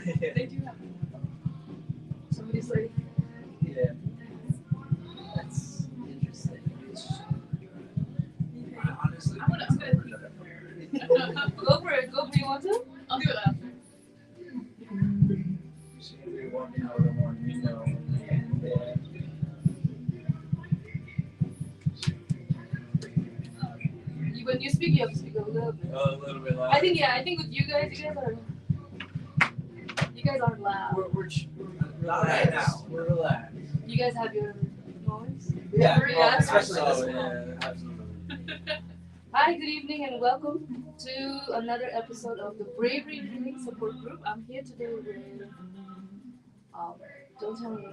They do have. Somebody's like, Yeah. That's interesting. Honestly, I'm gonna keep it there. Go for it. Go for it. You want to? I'll do it after. She can do one now, the one you know. Yeah. When you speak, you have to speak a little bit. a little bit louder. I think with you guys are loud. We're Not right now. We're relaxed. You guys have your noise. Yeah. Yeah. Especially Oh, this one. yeah. Absolutely. Hi, good evening, and welcome to another episode of the Bravery Remix Support Group. I'm here today with, don't tell me,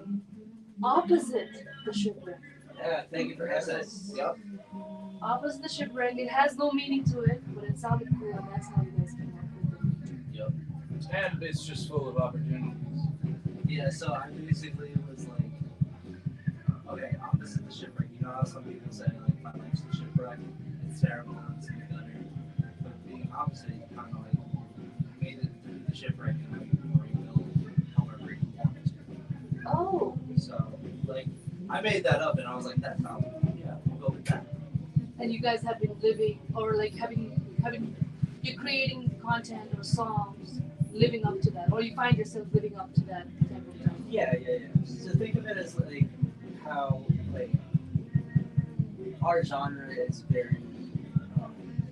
opposite the shipwreck. Yeah. Thank you for having us. Yep. Opposite the shipwreck. It has no meaning to it, but it sounded cool, and that's how you guys came up with it. Yep. And it's just full of opportunities. Yeah, so I basically was like, okay, opposite the shipwreck. You know how some people say, like, my life's the shipwreck, it's terrible, it's gonna be better. But being opposite, you kind of like made it through the shipwreck and like rebuild however you wanted to. Oh, So, like, I made that up and I was like, that's not, yeah, we'll go with that. and you guys have been living, or like having, you're creating content or songs living up to that, or you find yourself living up to that type of thing. Yeah. So think of it as like how like our genre is very what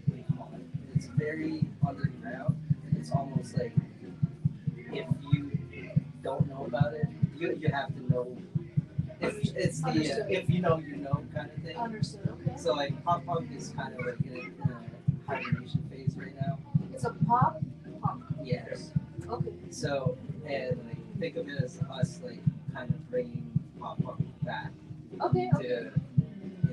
do you call it? It's very underground. It's almost like if you don't know about it, you have to know. It's the if you know kind of thing. Understood. Okay. So like pop punk is kind of like in a hibernation phase right now. It's a pop punk. Yes. Okay. So and like think of it as us like kind of bringing pop punk back Okay. to. Okay. You know,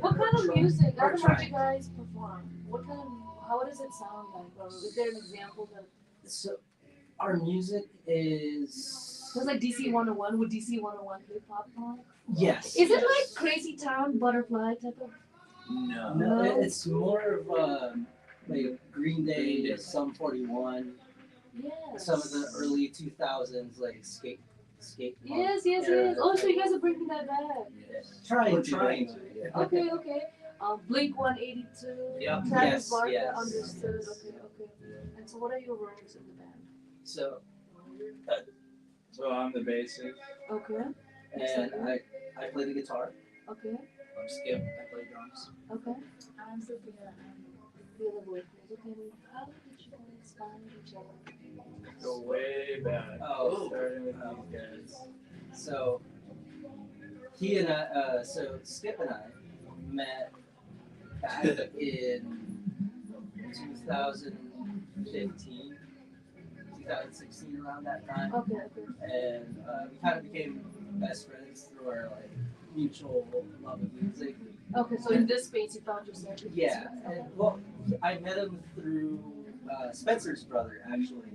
What kind of try- music? I we're haven't heard you trying. guys perform. What kind of? How does it sound like? Or is there an example that? So our music is It's like DC 101. Would DC 101 be pop punk? yes. Is it like Crazy Town Butterfly type of? No. No, No. it's more of like Green Day, Sum 41, Yes. some of the early 2000s like skate punk Yes. era Oh, so you type. guys are bringing that back. Yes. Trying We're to trying anyway. to. Okay. Blink 182. Yep. Travis Yes, Barker. yes. Understood. Yes. Okay. And so, what are your roles in the band? So So I'm the basic. Okay. and I play the guitar. Okay. I'm Skip, I play drums. Okay. I'm Sophia. The other vocals. Okay. How did you guys find each other? Go way back. Oh, Starting with these guys. So he and I, so Skip and I met back in 2015, 2016, around that time, Okay. and we kind of became best friends through our like mutual love of music. Okay. So in this space, you found yourself. Yeah, and well, I met him through Spencer's brother, actually.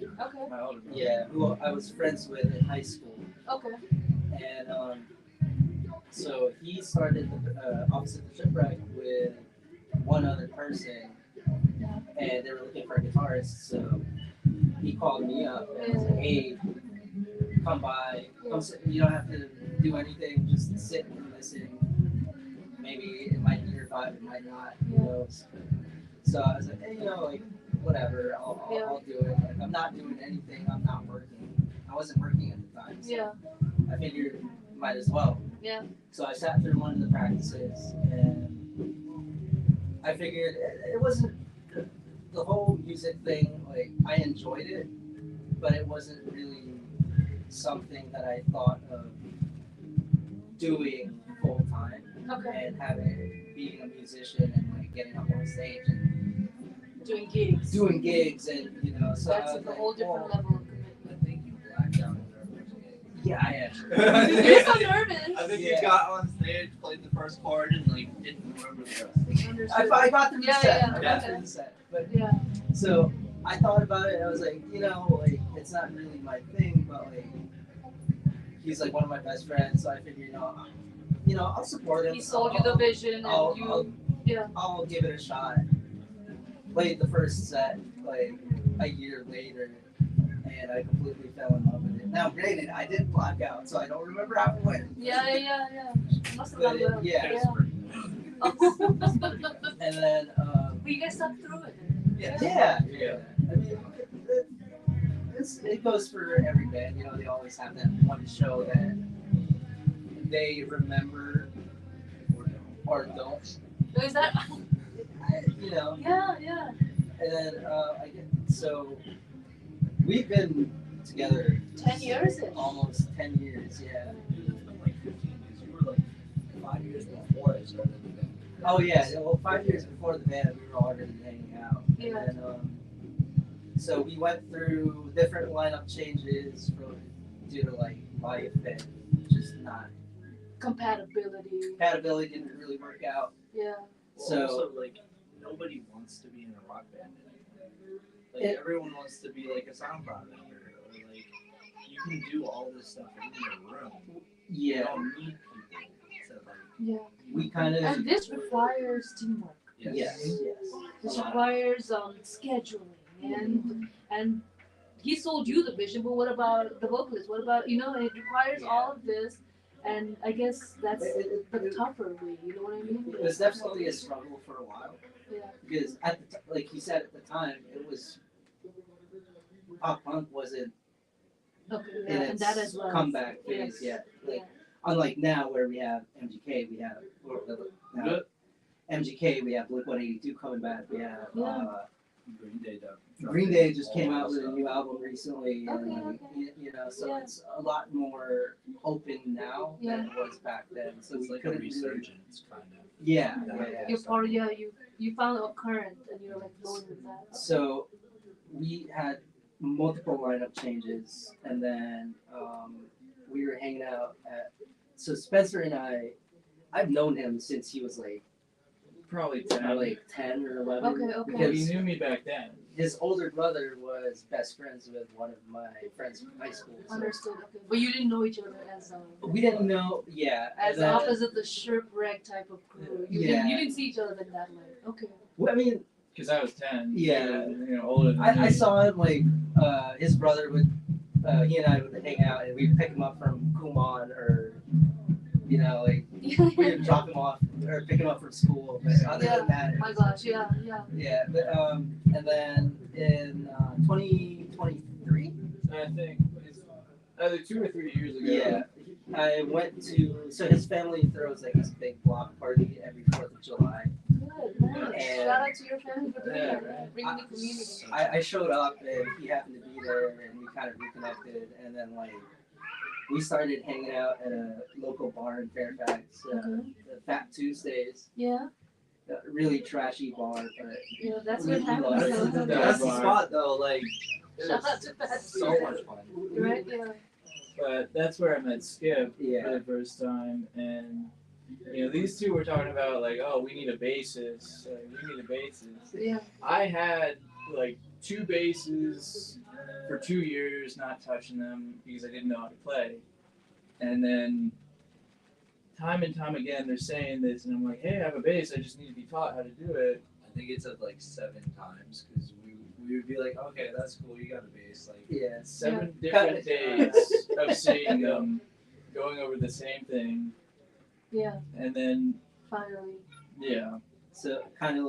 Okay. My older brother. Yeah, who I was friends with in high school. Okay. And so he started opposite the shipwreck with one other person, and they were looking for a guitarist. So he called me up and said, "Hey, come by. Come sit. You don't have to do anything. Just sit and listen. Maybe it might be your vibe. It might not. Who knows?" So I was like, "Hey, like whatever. I'll do it. Like, I'm not doing anything. I'm not working. I wasn't working at the time. So Yeah. I figured might as well." Yeah. So I sat through one of the practices, and I figured it wasn't the whole music thing. Like I enjoyed it, but it wasn't really something that I thought of doing full time Okay. and having being a musician and like getting up on stage and Doing gigs. doing gigs and so I That's was a like, whole different well, level of commitment. I think you blacked out in our first game. yeah, I actually. You're so nervous. I think Yeah. you got on stage, played the first chord, and like didn't remember the rest. Understood. I got through the Yeah, set. yeah, I got okay. through the set, but. Yeah. So I thought about it and I was like, like it's not really my thing, but like he's like one of my best friends, so I figured, I'll support him. He sold you the vision, and I'll yeah. I'll give it a shot. Played the first set like a year later, and I completely fell in love with it. Now, granted, I did black out, so I don't remember how it went. Yeah. Must have But gone well. yeah. And then, But you guys stuck through it. yeah. I mean, it goes for every band. You know, they always have that one show that they remember or don't. Is that? You know, Yeah. and then I get so we've been together 10 years? almost 10 years. Yeah. Dude, it's been like 15 years. You were like 5 years before I started the band. Oh yeah. Well, 5 years before the band, we were already hanging out. Yeah. And so we went through different lineup changes due to like life and just not Compatibility. compatibility didn't really work out. Yeah. Well, So also, like, nobody wants to be in a rock band anymore. Like, It- everyone wants to be like a SoundCloud member, or like, you can do all this stuff in your room. You yeah, don't need people to like. Yeah. we kind of And this requires teamwork. yes. This requires scheduling and he sold you the vision, but what about the vocalist? What about it requires all of this, and I guess that's the tougher way. You know what I mean? It was definitely a struggle for a while Yeah. because like you said at the time, it was pop punk wasn't Okay. in Yeah. And its that as well. comeback phase yet. Like unlike now where we have MGK, we have MGK, we have Blink 182 coming back. We have Green Day done. Green Day just came out with a new album recently, and Okay. so Yeah. it's a lot more open now than it was back then. So It's we like a couldn't really, resurgence, kind of. yeah. You're part of you found a current and you're like flowing with that. So we had multiple lineup changes, and then we were hanging out at. So Spencer and I've known him since he was Probably 10. like 10 or 11. Okay. Well, he Because knew me back then. his older brother was best friends with one of my friends from high school. So Understood. Okay. But you didn't know each other as we didn't know, yeah. as and then- opposite the shipwreck type of crew. You didn't see each other in that way. Okay. Well, I mean, Because I was 10. Yeah. Older than I me. saw him his brother would, he and I would hang out and we'd pick him up from Kumon or, we would drop him off or pick him up from school. But other than that, it My was- gosh. Yeah. Yeah, but and then in 2023, I think it's either 2 or 3 years ago. yeah, I went to. So his family throws like this big block party every 4th of July. Good. Nice. And- Shout out to your family for doing Yeah, that. Bringing the community. I showed up and he happened to be there and we kind of reconnected and then we started hanging out at a local bar in Fairfax, Okay. the Fat Tuesdays. Yeah. A really trashy bar, but Yeah. That's We- what we happens. love it. Sometimes. That's the bar. spot though. Like, it Shout was out to that. so much fun. Right. Yeah. But that's where I met Skip for yeah, the first time. And, these two were talking about, like, oh, we need a bassist. We need a bassist. Yeah. I had, 2 basses for 2 years, not touching them because I didn't know how to play. And then time and time again, they're saying this, and I'm like, hey, I have a bass. I just need to be taught how to do it. I think it's at like 7 times because we would be like, okay, that's cool, you got a bass. Like, yeah. 7 different days of seeing them, going over the same thing, Yeah. and then, Finally. yeah. So kind of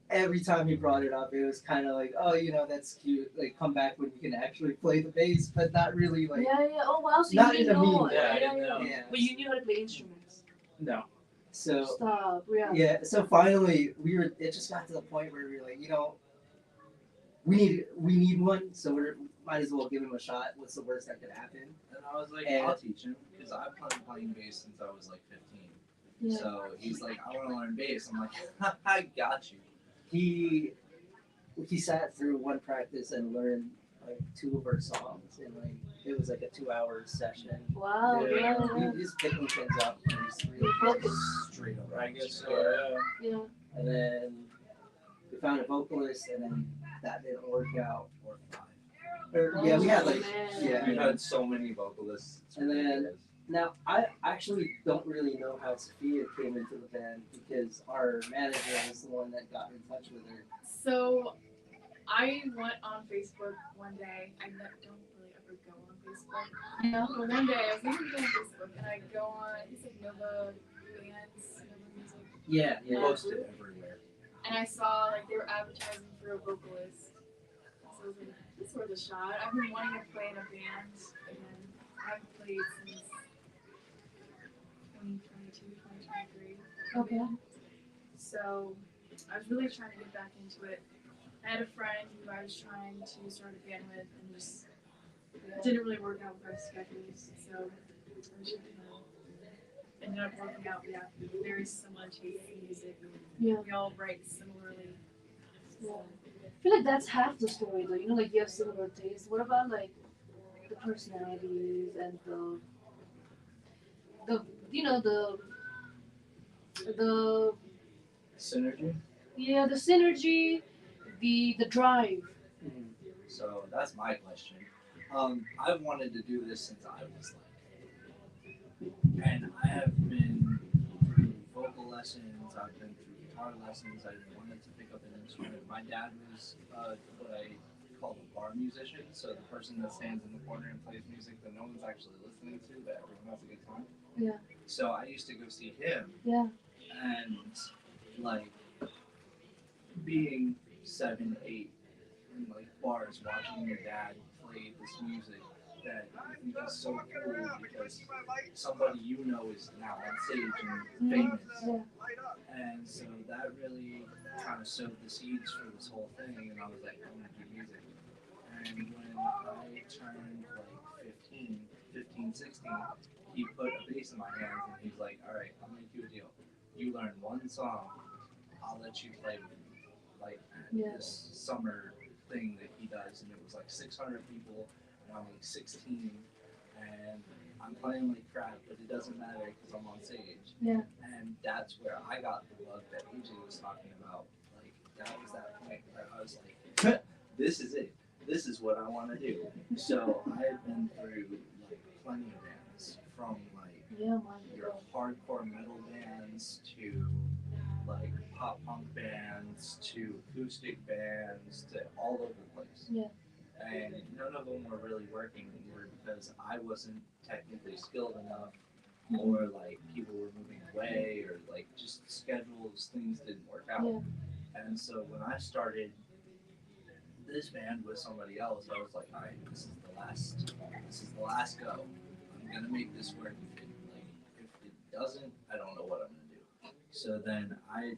every time he brought it up, it was kind of like, oh, that's cute. Like, come back when you can actually play the bass, but not really Yeah. Oh wow. So not you in didn't a mean know. way. Yeah, I didn't know. Yeah. But you knew how to play instruments. No. So Stop. Yeah. yeah. So finally, it just got to the point where we were like, we need one. So we might as well give him a shot. What's the worst that could happen? and I was like, And- I'll teach him because I've been playing bass since I was like 15. Yeah. So he's like, I want to learn bass. I'm like, I got you. He sat through one practice and learned 2 of our songs, and it was like a 2-hour session. Wow. Yeah. He's picking things up. And he's really Focus. Straight up. I guess so, yeah. Yeah. And then we found a vocalist, and then that didn't work out. Or 5. Yeah, we had Man. yeah. We've had so many vocalists. It's And then- ridiculous. Now I actually don't really know how Sophia came into the band because our manager was the one that got in touch with her. So I went on Facebook one day. I don't really ever go on Facebook. Yeah. But one day I was looking on Facebook and I go on, it's like Nova Bands, Nova Music. Yeah, yeah. Posted everywhere. And I saw like they were advertising for a vocalist. So I was like, this worth a shot. I've been wanting to play in a band and I haven't played since 2022, 2023. Okay. So I was really trying to get back into it. I had a friend who I was trying to start a band with and just didn't really work out with our schedules. So I was just ended up working out. We have very similar tastes in music. Yeah. We all write similarly. Yeah. I feel like that's half the story though. You know, like you have similar tastes. What about like the personalities and the you know the Synergy. Mm-hmm. the synergy, the drive. So that's my question. I've wanted to do this since I was like, and I have been through vocal lessons. I've been through guitar lessons. I wanted to pick up an instrument. My dad was what I call a bar musician, so the person that stands in the corner and plays music that no one's actually listening to, but everyone has a good time. Yeah. So I used to go see him, Yeah. and like being 7, 8 in like bars, watching your dad play this music that I think is so cool because somebody you know is now on stage and famous. Yeah. And so that really kind of sowed the seeds for this whole thing, and I was like, I want to do music. And when I turned like 15, 16, he put a bass in my hands and he's like, all right, I'll make you a deal. You learn one song, I'll let you play with me. Like Yeah. this summer thing that he does, and it was like 600 people, and I'm like 16, and I'm playing like crap, but it doesn't matter because I'm on stage. Yeah. And that's where I got the bug that AJ was talking about. Like that was that point where I was like, this is it. This is what I want to do. So I've been through like plenty of bands, from like Yeah. your hardcore metal bands to like pop punk bands to acoustic bands to all over the place. Yeah. And none of them were really working either because I wasn't technically skilled enough, or like people were moving away, or like just schedules, things didn't work out. Yeah. And so when I started this band with somebody else, I was like, all right, this is the last go. I'm gonna make this work. If it doesn't, I don't know what I'm gonna do. So then like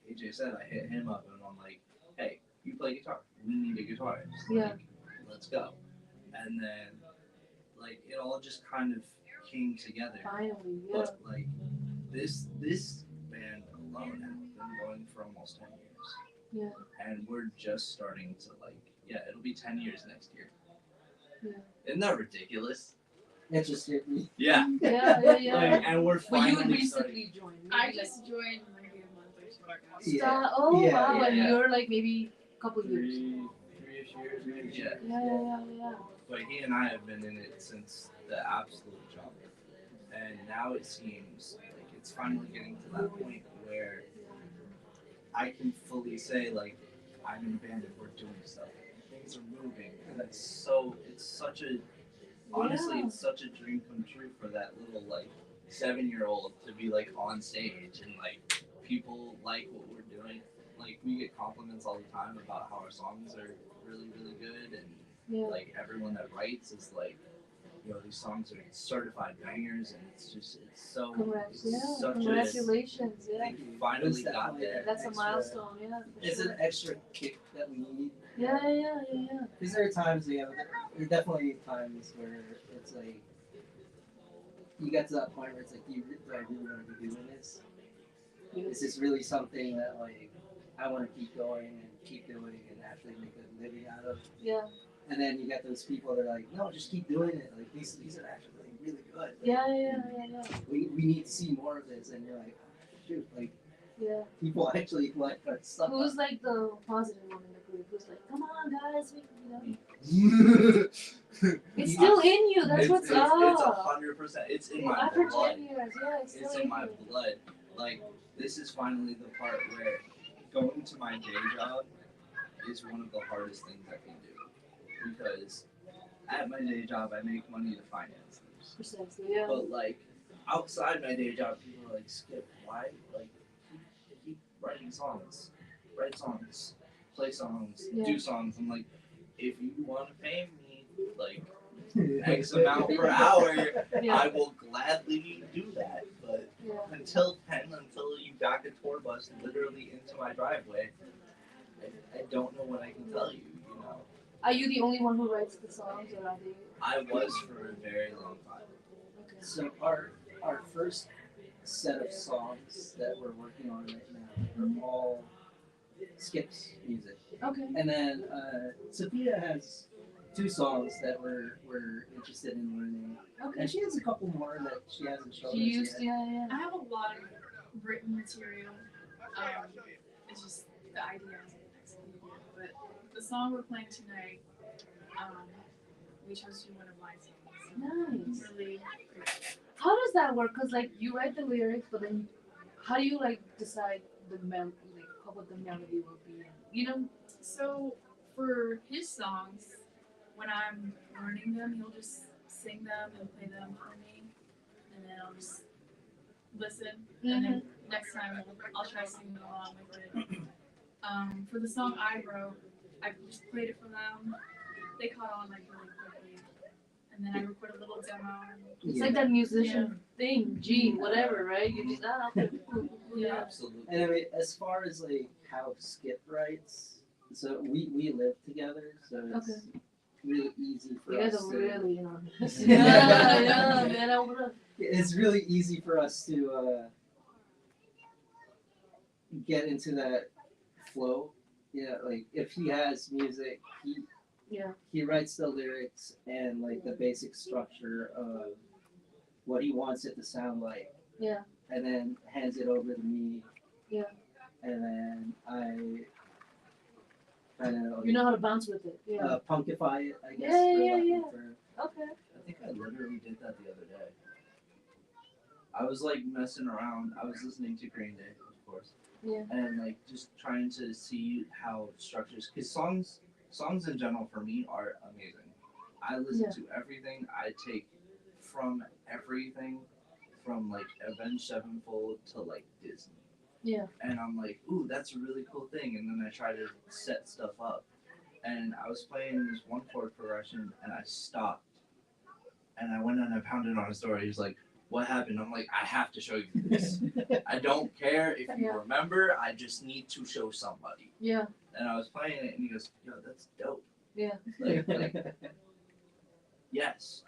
AJ said, I hit him up and I'm like, hey, you play guitar. We need a guitarist. Yeah. Like, let's go. And then like it all just kind of came together. Finally. Yeah. But like this band alone has been going for almost 10 years. Yeah. And we're just starting to like, yeah, it'll be 10 years next year. Yeah. Isn't that ridiculous? It just hit me. Yeah. Yeah. Like, and we're But you finally starting. recently joined. I maybe, just joined maybe a month or two ago. Yeah. Oh Yeah, wow! yeah, And yeah. you're like maybe a couple years. Three-ish years, maybe. Yeah. Yeah. But he and I have been in it since the absolute jump. And now it seems like it's finally getting to that point where I can fully say, like, I'm in a band and we're doing stuff. Things are moving. And it's such a, honestly, Yeah. it's such a dream come true for that little, like, 7-year-old to be, like, on stage and, like, people like what we're doing. Like, we get compliments all the time about how our songs are really, really good. And, Yeah. like, everyone that writes is like, you know, these songs are certified bangers, and it's so, Congrats. it's Yeah. such Congratulations. a, Yeah. like, finally It's got definitely there. That's a extra- milestone. Yeah. For It's sure. an extra kick that we need. Yeah. Because there are times, there are definitely times where it's like, you get to that point where it's like, do I really want to be doing this? Is this really something that like I want to keep going and keep doing and actually make a living out of? Yeah. And then you get those people that are like, no, just keep doing it. Like these are actually really good. Yeah. We need to see more of this. And you're like, oh, shoot, like Yeah. people actually like our stuff. Who's like the positive one in the group? Who's like, come on, guys, we, it's still in you. That's what's It's up. 100%. It's in my After blood. 10 years, yeah, it's still It's in in my you. blood. Like, this is finally the part where going to my day job is one of the hardest things I can do because at my day job I make money to finance this. Precisely, yeah. But like outside my day job, people are like, Skip, why? Like, keep writing songs, write songs, play songs, Yeah. do songs. I'm like, if you want to pay me like X amount per hour, Yeah. I will gladly do that. But Yeah. until then, until you back a tour bus literally into my driveway, I don't know what I can tell you. You know, Are you the only one who writes the songs, or are they? I was for a very long time. Okay. So our first set of songs that we're working on right now are all Skip's music. Okay. And then Sophia has 2 songs that we're interested in learning. Okay. And she has a couple more that she hasn't shown She us used, yet. yeah. I have a lot of written material. It's just the idea is the next thing. But the song we're playing tonight, we chose to do one of my songs. Nice. Really great. How does that work? Cause like you write the lyrics, but then how do you like decide the what the melody will be? You know? So for his songs, when I'm learning them, he'll just sing them and play them for me, and then I'll just listen. And then next time I'll try singing along with it. For the song I wrote, I just played it for them. They caught on like really quickly, and then I recorded a little demo. It's like that musician thing, G, whatever, right? You just Yeah. Absolutely. And I mean, as far as like how Skip writes, so we live together, so it's really easy for You guys us are to. really on this. Yeah, man. I wanna. It's really easy for us to get into that flow. Yeah, like if he has music, he writes the lyrics and like the basic structure of what he wants it to sound like. Yeah. And then hands it over to me. Yeah. And then I kind of like, You know how to bounce with it. Yeah. punkify it, I guess. Yeah. Okay. I think I literally did that the other day. I was like messing around. I was listening to Green Day, of course. Yeah. And like just trying to see how structures, because songs in general for me are amazing. I listen to everything. I take from everything, from like Avenged Sevenfold to like Disney. Yeah. And I'm like, ooh, that's a really cool thing. And then I try to set stuff up. And I was playing this one chord progression and I stopped. And I went and I pounded on his door. He was like, what happened? I'm like, I have to show you this. I don't care if you remember. I just need to show somebody. Yeah. And I was playing it and he goes, yo, that's dope. Yeah. Like, yes.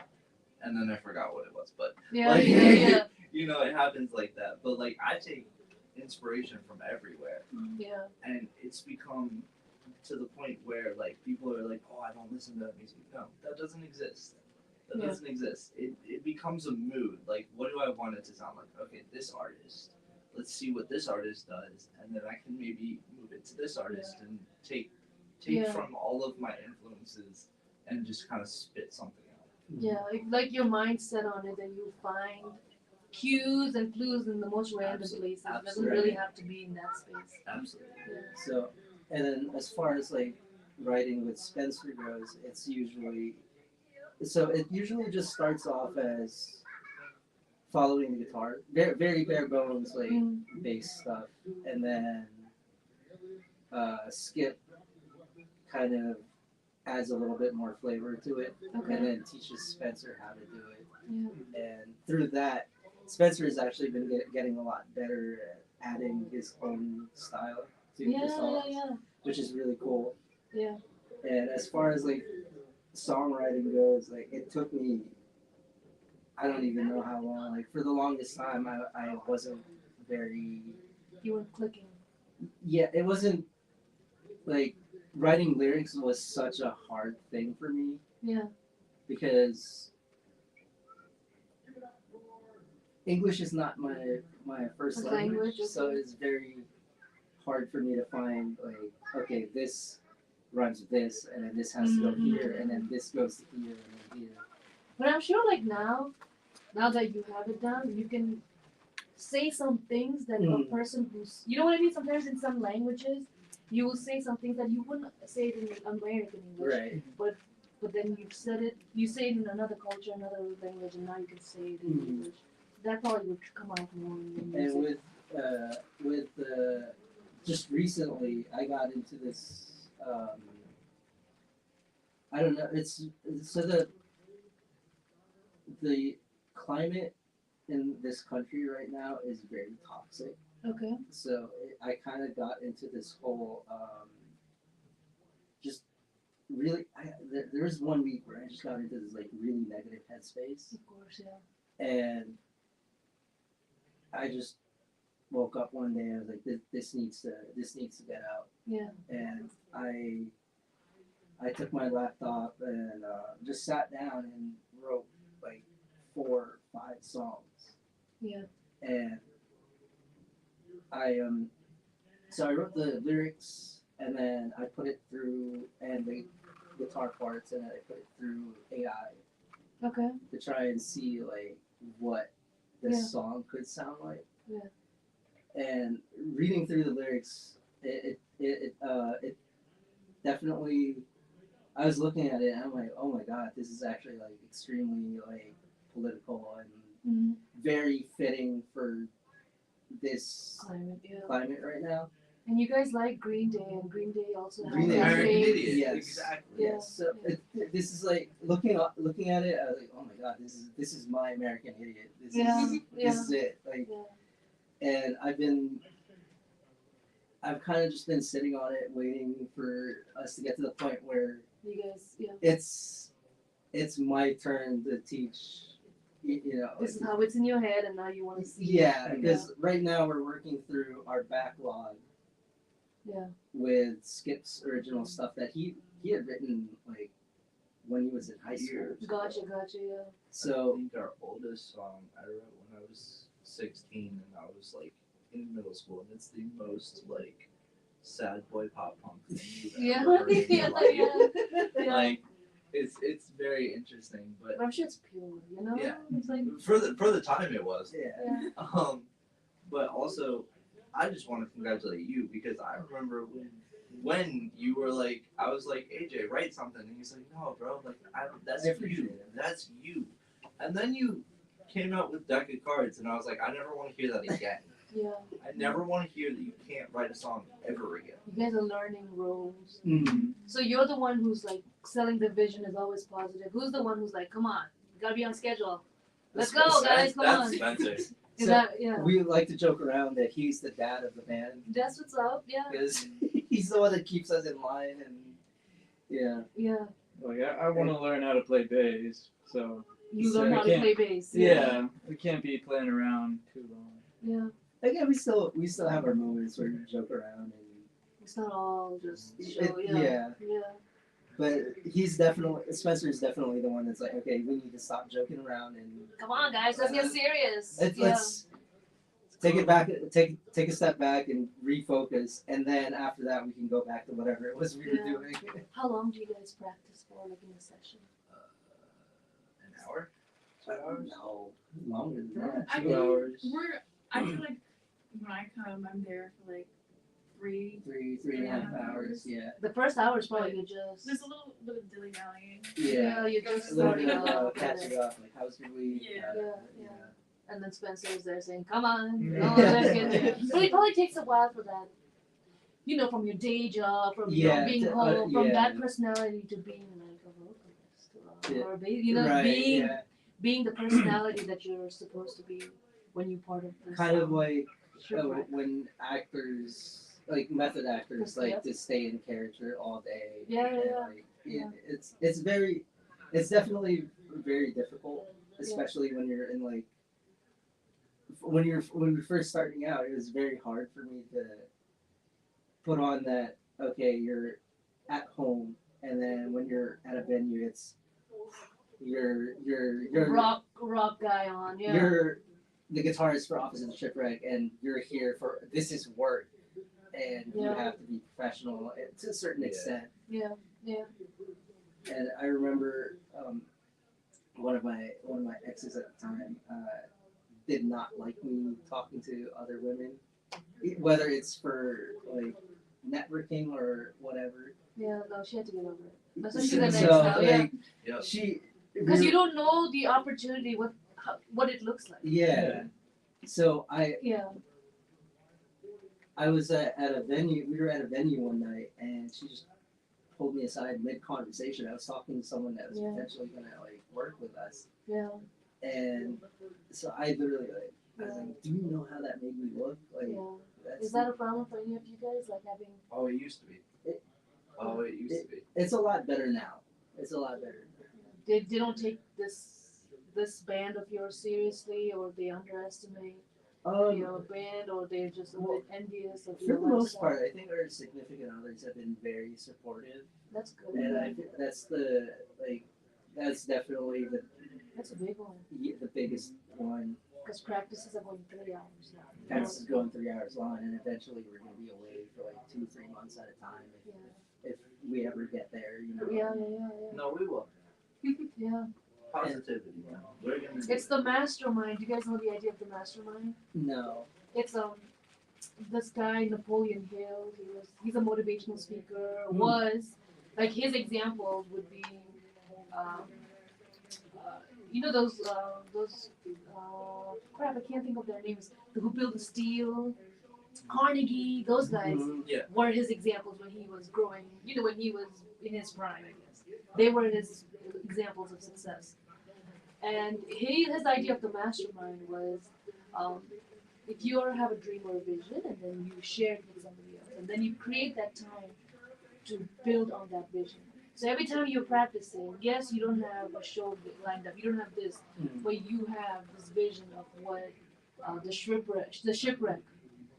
And then I forgot what it was. But Yeah. like, Yeah. you know, it happens like that. But like, I take inspiration from everywhere. Yeah. And it's become to the point where like people are like, oh, I don't listen to that music. No, that doesn't exist. That doesn't exist. It becomes a mood. Like, what do I want it to sound like? Okay, this artist. Let's see what this artist does, and then I can maybe move it to this artist and take from all of my influences and just kind of spit something out. Yeah. Like your mindset on it, and you find cues and clues in the most random places. It doesn't really have to be in that space. Absolutely. Yeah. So, and then as far as like writing with Spencer goes, it's usually. So it usually just starts off as following the guitar, very bare bones like bass stuff, and then Skip kind of adds a little bit more flavor to it, and then teaches Spencer how to do it. Yeah. And through that, Spencer has actually been getting a lot better at adding his own style to the songs, which is really cool. Yeah. And as far as like songwriting goes, like it took me, I don't even know how long. Like for the longest time, I wasn't very. You weren't clicking. Yeah, it wasn't like writing lyrics was such a hard thing for me. Yeah. Because English is not my first language, so it's very hard for me to find like, okay, this rhymes with this, and then this has to go here, and then this goes to here, and then here. But I'm sure like now that you have it down, you can say some things that a person who's, you know what I mean? Sometimes in some languages, you will say some things that you wouldn't say it in American English, Right. but then you say it in another culture, another language, and now you can say it in Mhm. English. That probably would come out more in your And music. with just recently, I got into this. I don't know. So the climate in this country right now is very toxic. Okay. So I kind of got into this whole just really. There was one week where I just got into this like really negative headspace, Of course, yeah. and I just woke up one day and I was like, this needs to get out. Yeah. And I took my laptop and just sat down and wrote like 4 or 5 songs. Yeah. And I so I wrote the lyrics and then I put it through and the guitar parts and then I put it through AI Okay. to try and see like what the Yeah. song could sound like. Yeah. And reading through the lyrics, it definitely. I was looking at it and I'm like, oh my god, this is actually like extremely like political and Mm-hmm. very fitting for this Climate, yeah. climate right now. And you guys like Green Day, and Green Day also has Green Day. that American same- Idiot. Yes. Exactly. Yeah. Yes. So this is like looking at it. I was like, oh my god, this is my American Idiot. This Yeah. is Yeah. this is it. Like, Yeah. and I've kind of just been sitting on it, waiting for us to get to the point where You guys, yeah. it's my turn to teach. You know, This is how it's in your head, and now you want to see. yeah, it. because right now we're working through our backlog Yeah. with Skip's original stuff that he had written like when he was in high school. Gotcha. Yeah. I So think our oldest song I wrote when I was 16, and I was like in middle school, and it's the most like sad boy pop punk thing you've Yeah. ever heard in your life. Yeah. Like it's very interesting, but But I'm sure it's pure, you know. Yeah. It's like for the time it was. yeah, yeah. But also, I just want to congratulate you because I remember when you were like, I was like, AJ, write something, and he's like, no, bro, like that's I appreciate you, it. that's you, and then you came out with deck of cards, and I was like, I never want to hear that again. Yeah. I never want to hear that you can't write a song ever again. You guys are learning roles. mm, So you're the one who's like selling the vision is always positive. Who's the one who's like, come on, you gotta be on schedule. Let's go, guys, come That's on. Spencer. Is So that yeah? we like to joke around that he's the dad of the band That's what's up. Yeah. because he's the one that keeps us in line and yeah. Yeah. Like I want to learn how to play bass, so You So learn I how to can't- play bass. yeah, we can't be playing around too long. Yeah. Again, we still have our moments where we joke around and It's not all just show. It- Yeah. yeah. Yeah. but he's definitely Spencer is definitely the one that's like, okay, we need to stop joking around and Come on, guys, let's get serious. let's take it back, take a step back and refocus, and then after that we can go back to whatever it was we were Yeah. doing. How long do you guys practice for, like in a session? An hour? No, longer than that. I 2 think hours. I feel like when I come, I'm there for like three. 3.5 hours. Yeah, The first hour is probably you just. There's a little bit of dilly dallying. yeah. You're just A little starting bit of off. catching up, like how's your week? Yeah. Yeah. And then Spencer is there saying, "Come on, Yeah. let's get there." So it probably takes a while for that. You know, from your day job, from Yeah, being to- home, from yeah. that personality to being like a vocalist, Yeah. or you know, Right, being yeah. being the personality that you're supposed to be when you're part of this. Kind of like shipwreck. when actors, like method actors, like Yep. to stay in character all day. Yeah, and, yeah, like, yeah. it's definitely very difficult, especially when you're in like when you're first starting out. It was very hard for me to put on that. Okay, you're at home, and then when you're at a venue, it's you're rock guy on, yeah. you're the guitarist for Opposite the Shipwreck, and you're here for this is work, and you Yeah. have to be professional to a certain Yeah. extent. Yeah, yeah. And I remember one of my exes at the time did not like me talking to other women, whether it's for like networking or whatever. Yeah, no, she had to get over it. That's what So, she's an ex now, yeah. like, Yep. she. Because you don't know the opportunity, what it looks like. Yeah. So Yeah. I was at a venue. We were at a venue one night, and she just pulled me aside mid conversation. I was talking to someone that was Yeah. potentially gonna like work with us, Yeah. and so I literally like I was like, "Do you know how that made me look? Like Yeah. that's Is that a problem for any of you guys? Like having. Oh, it used to be. It- It used to be. it's a lot better now. It's a lot better. They don't take this band of yours seriously, or they underestimate your band, or they're just a bit envious of For your the most lifestyle? part, I think our significant others have been very supportive, That's good. and I think that's definitely That's a big one. the biggest one. Because practices are going 3 hours now. Practice is going 3 hours long, and eventually we're gonna be away for like 2-3 months at a time if we ever get there, you know. Yeah. No, we will. Yeah. Positivity. Man. We're gonna do It's the mastermind. Do you guys know the idea of the mastermind? No. It's this guy Napoleon Hill. He's a motivational speaker. Hmm. Was like his examples would be, um, you know those crap. I can't think of their names. The Who Built the Steel, Carnegie. Those guys Mhm. were his examples when he was growing. You know, when he was in his prime. I guess they were his examples of success. And his idea of the mastermind was, um, if you have a dream or a vision, and then you share it with somebody else, and then you create that time to build on that vision. So every time you're practicing, yes, you don't have a show lined up, you don't have this, Mhm. but you have this vision of what the shipwreck.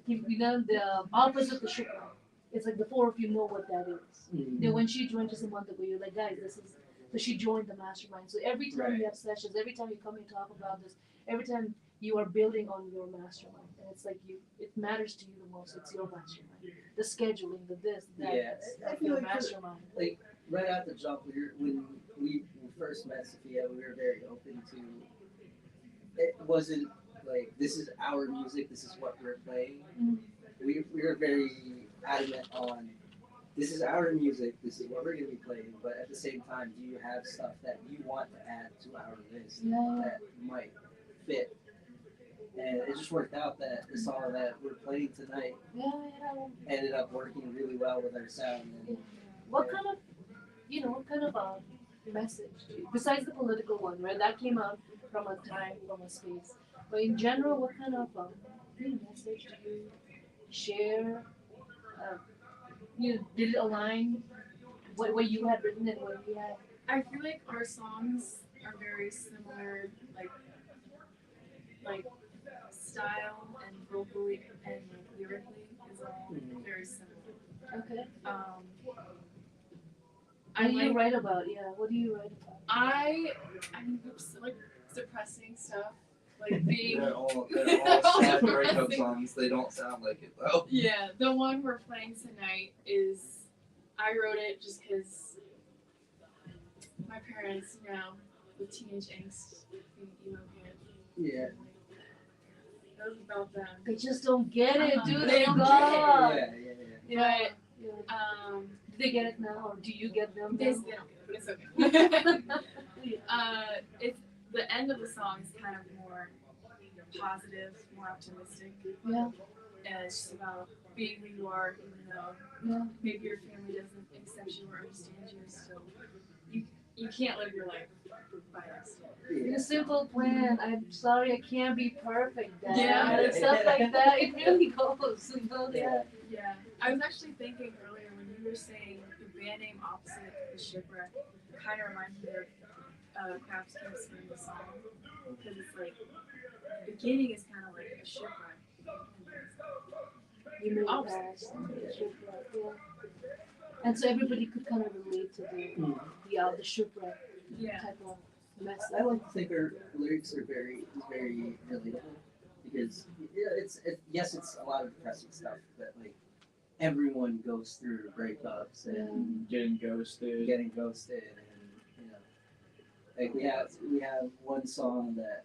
You know the opposite of the shipwreck. It's like the four of you know what that is. Mhm. You know, when she joined just a month ago, you're like, guys, this is. So she joined the mastermind. So every time Right. you have sessions, every time you come and talk about this, every time you are building on your mastermind, and it's like it matters to you the most. It's your mastermind. The scheduling, the this, that, Yeah, I that's feel your like mastermind. Like right out the jump, when we first met Sophia, we were very open to. It wasn't like this is our music, this is what we're playing. Mhm. We were very adamant on this is our music, this is what we're gonna be playing. But at the same time, do you have stuff that you want to add to our list Yeah. that might fit? And it just worked out that the song that we're playing tonight Yeah. ended up working really well with our sound. And, What kind of, what kind of message, besides the political one, right? That came out from a time, from a space. But in general, what kind of message do you share? Uh, did it align what you had written and what we had? I feel like our songs are very similar, like style and vocally and lyrically is all very similar. Okay. I What do you like write about? Yeah. What do you write about? I mean like suppressing stuff, like being They're all sad breakup songs. They don't sound like it though. yeah. The one we're playing tonight is I wrote it just because my parents, with teenage angst, being emo kids. yeah. That was about them. They just don't get it, do They they? don't God. Yeah. Yeah. Do they get it now, or do you get them? They Now? don't, but it's okay. It's the end of the song is kind of more positive, more optimistic. Yeah. And it's just about being who you are, even though Yeah. maybe your family doesn't accept you or understand you. So you can't live your life by accident. In a simple plan. I'm sorry, I can't be perfect, Dad. Yeah. And stuff like that. It really goes. Yeah. Yeah, I was actually thinking earlier when you were saying the band name opposite the shipwreck kind of reminds me of Craft's Camps in the song because it's like the beginning is kind of like a shipwreck. You move Opposite. past the shipwreck, yeah. And so everybody could kind of relate to the shipwreck Yeah. type of message. I like to think our lyrics are very relatable because yes, it's a lot of depressing stuff, but like everyone goes through breakups and Getting ghosted. getting ghosted, and like we have one song that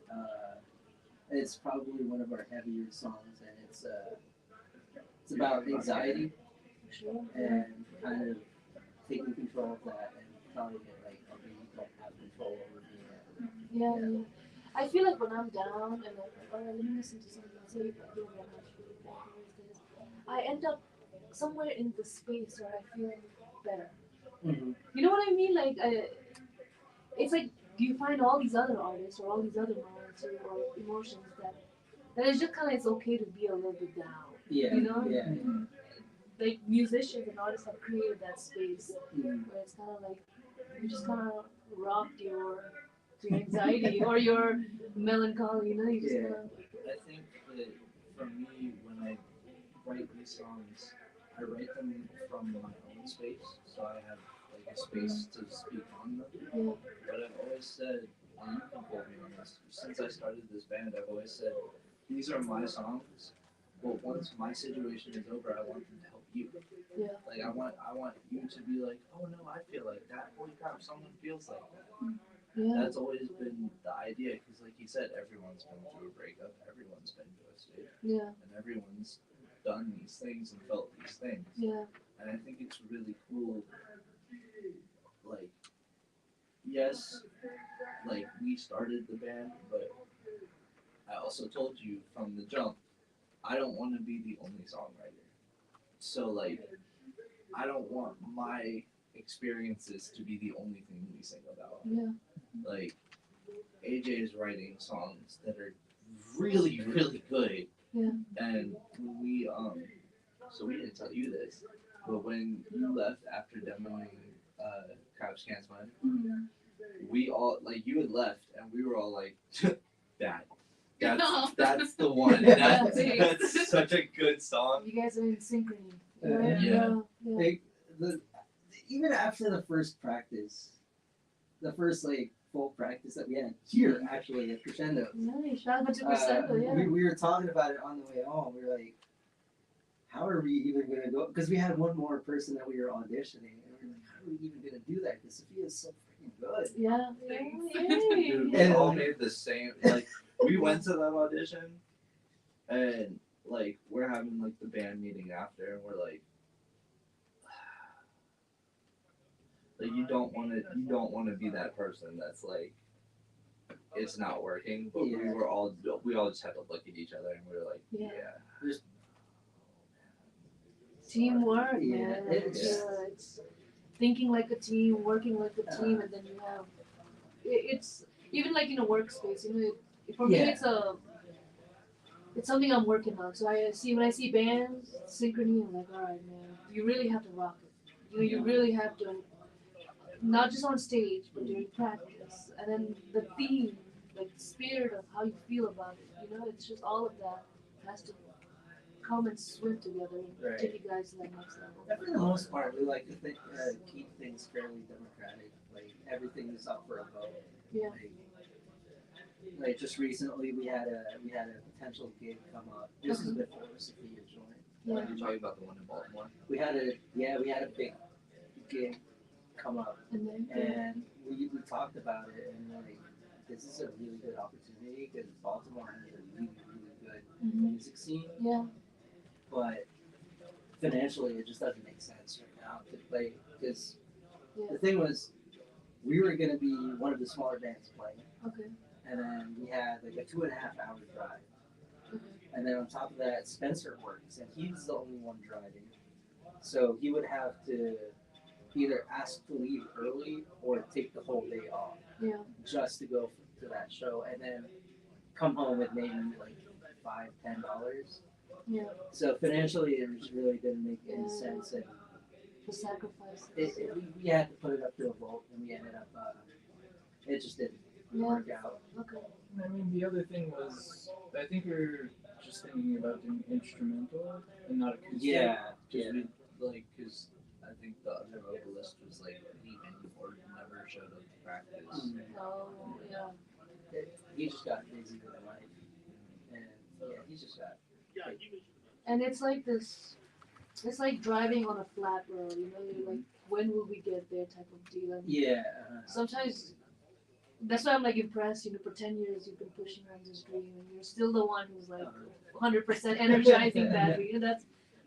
it's probably one of our heavier songs, and it's about anxiety, Sure. and kind of taking control of that and telling it like, okay, you don't have control over me yet. Yeah, yeah. I feel like when I'm down and like, oh, let me listen to something, say, oh, I'm not feeling bad, where is this? I end up somewhere in the space where I feel better. Mm-hmm. You know what I mean? Like, it's like you find all these other artists or all these other moments or emotions that it's just kind of it's okay to be a little bit down. Yeah, You know, yeah. like musicians and artists have created that space Mm-hmm. where it's kind of like you just kind of rocked your anxiety or your melancholy. You know, you just Yeah. kind of I think that for me, when I write these songs, I write them from my own space, so I have like a space to speak on them. yeah, But I've always said, and you can quote me on this, since I started this band, I've always said, these are my songs, but once my situation is over, I want them to help you. yeah, Like I want you to be like, oh no, I feel like that. Holy crap, someone feels like that. yeah, That's always been the idea, because like you said, everyone's been through a breakup, everyone's been devastated, yeah, and everyone's done these things and felt these things. yeah, And I think it's really cool. Like, yes, like we started the band, but I also told you from the jump, I don't want to be the only songwriter. So like, I don't want my experiences to be the only thing we sing about. yeah, Like, AJ is writing songs that are really, really good. yeah. And when so we didn't tell you this, but when you left after demoing Couch Can't Swim, Mhm. we all, like, you had left, and we were all like, that. No. That's the one. Yeah, That's such a good song. You guys are in synchrony. Yeah. Right? Yeah. Yeah. Like even after the first practice, the first like full practice that we had here actually at Crescendo. Nice. Shout out to Crescendo, yeah. we were talking about it on the way home. We were like, how are we even gonna go? Because we had one more person that we were auditioning, and we were like, how are we even gonna do that? Because Sophia is so freaking good. Yeah. Dude, we Yay. all made the same. Like, we went to that audition, and like we're having like the band meeting after, and we're like you don't want to be that person that's like it's not working. But Yeah. we all just had to look at each other, and we were like, Yeah. yeah. Teamwork, Yeah, man. it's- It's thinking like a team, working like a team, and then you have it's even like in a workspace. You know, for me, Yeah. it's something I'm working on. So I see when I see bands synchrony, I'm like, all right, man, you really have to rock it. You know, you really have to not just on stage, but during practice, and then the theme, like the spirit of how you feel about it. You know, it's just all of that has to come and swim together and Right. take you guys to that next level. But for the most part, we like to keep things fairly democratic. Like everything is up for a vote. Yeah. Like just recently, we had a potential gig come up. This is before Sophia joined. Yeah. You're talking about the one in Baltimore. We had a big gig come up, And then and we talked about it, and like this is a really good opportunity because Baltimore has a really good Mhm. music scene, yeah, but financially it just doesn't make sense right now to play because Yeah. the thing was we were gonna be one of the smaller bands playing, okay, and then we had like a 2.5 hour drive, okay, and then on top of that Spencer works and he's the only one driving, so he would have to either ask to leave early or take the whole day off yeah, just to go to that show and then come home with maybe like $5-10. yeah, So financially, it just really didn't make any Yeah. sense, and the sacrifices. we had to put it up to a vote, and we ended up it just didn't Yeah, work out. okay, I mean, the other thing was, I think we were just thinking about doing instrumental and not acoustic. Yeah, Because I think the other vocalist was like leaving or never showed up to practice. oh, yeah, he just got busy with life, and yeah, he just got. and it's like this, it's like driving on a flat road, you know, you're like, when will we get there type of deal, and Yeah. sometimes, that's why I'm like impressed, you know, for 10 years you've been pushing on this dream, and you're still the one who's like 100% energizing that, you know,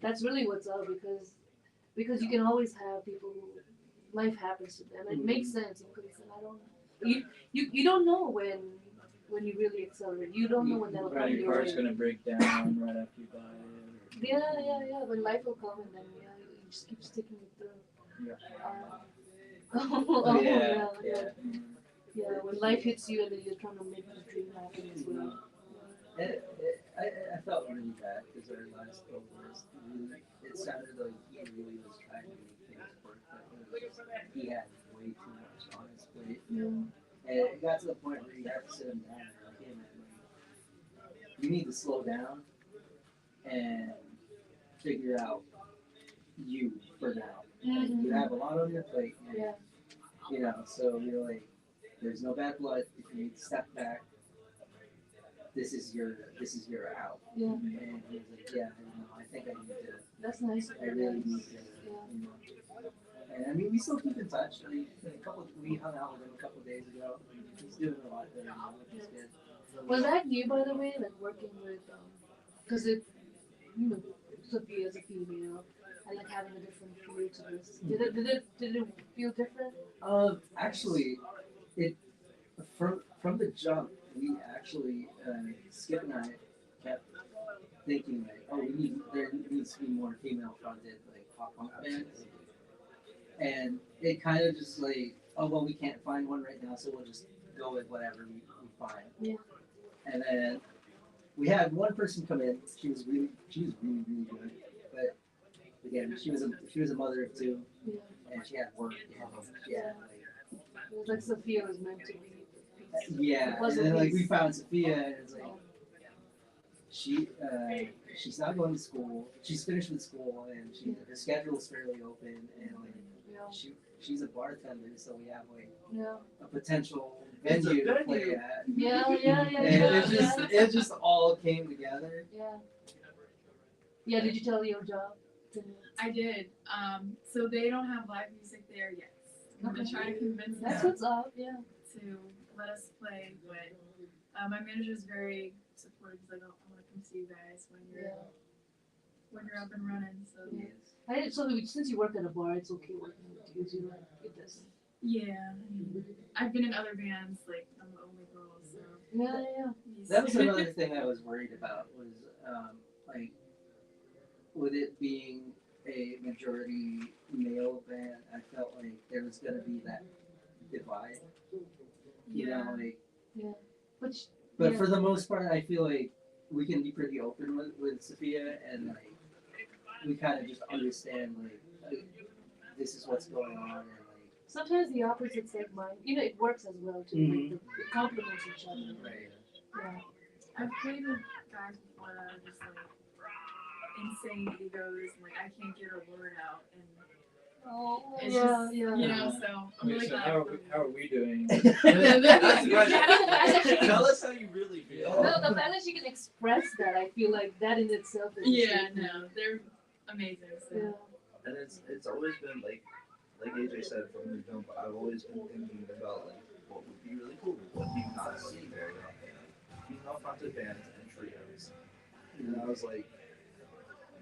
that's really what's up, because because you can always have people who life happens to them. It makes sense because I don't you don't know when you really accelerate. You don't know when that'll come Right, your your car's way. gonna break down right after you buy it. Yeah. When life will come and then you just keep sticking it through. Yeah. Oh, yeah. yeah. When life hits you and then you're trying to make the dream happen as well. I felt really bad because our last co-host really, it sounded like he really was trying to make things work, but it was just, he had way too much on his plate. Yeah. And it got to the point where you had to sit him down and like, hey man, like, you need to slow down and figure out you for now. Like, you have a lot on your plate, and, Yeah. you know, so you're like, there's no bad blood. If you need to step back, this is your out. Yeah. And he was like, yeah, you know, I think I need to, That's nice. I really need to, you know. And I mean, we still keep in touch. We hung out with him a couple of days ago. He's doing a lot better now, which is good. Was that new, by the way, like working with, because it, Sophia as a female, and like having a different feel to this. Did it feel different? Actually, it from the jump, we actually Skip and I kept thinking like, oh, there needs to be more female fronted like pop punk bands, and it kind of just like, oh well, we can't find one right now, so we'll just go with whatever we find. Yeah. And then we had one person come in. She was really good, but again, she was a mother of two, Yeah. and she had work, and she had like. It was like Sophia was meant to be. Yeah, and then like we found Sophia, and it's like she she's not going to school. She's finished with school, and her schedule is fairly open, and like Yeah. she's a bartender, so we have like Yeah. a potential It's a venue to venue. play at. Yeah. And it just all came together. Yeah. Yeah. Did you tell your job? I did. So they don't have live music there yet. I'm gonna try to convince That's them what's up. Yeah. to let us play, but my manager is very supportive. He's like, "Oh, I want to come see you guys when you're up and running." So So since you work at a bar, it's okay working with dudes. You like it doesn't. yeah, I've been in other bands. Like I'm the only girl, so Yeah. That was another thing I was worried about was like with it being a majority male band, I felt like there was gonna be that divide. You know, like Which. but Yeah. for the most part I feel like we can be pretty open with Sophia and like we kinda just understand like this is what's going on and like Sometimes the opposites like mine. It works as well too. Like it complements each other. right. Yeah. I've played with guys before that are just like insane egos, and like I can't get a word out, and Oh. it's Yeah. just Yeah. you know. So I'm Wait, really so glad. how are we doing? That's the question. Yeah. Tell us how you really feel. No, the fact that she can express that, I feel like that in itself is. Yeah, no, they're amazing. So. Yeah. And it's always been like AJ said from the jump. I've always been thinking about like what would be really cool, what do you not see very often, female fronted bands and trios. And I was like,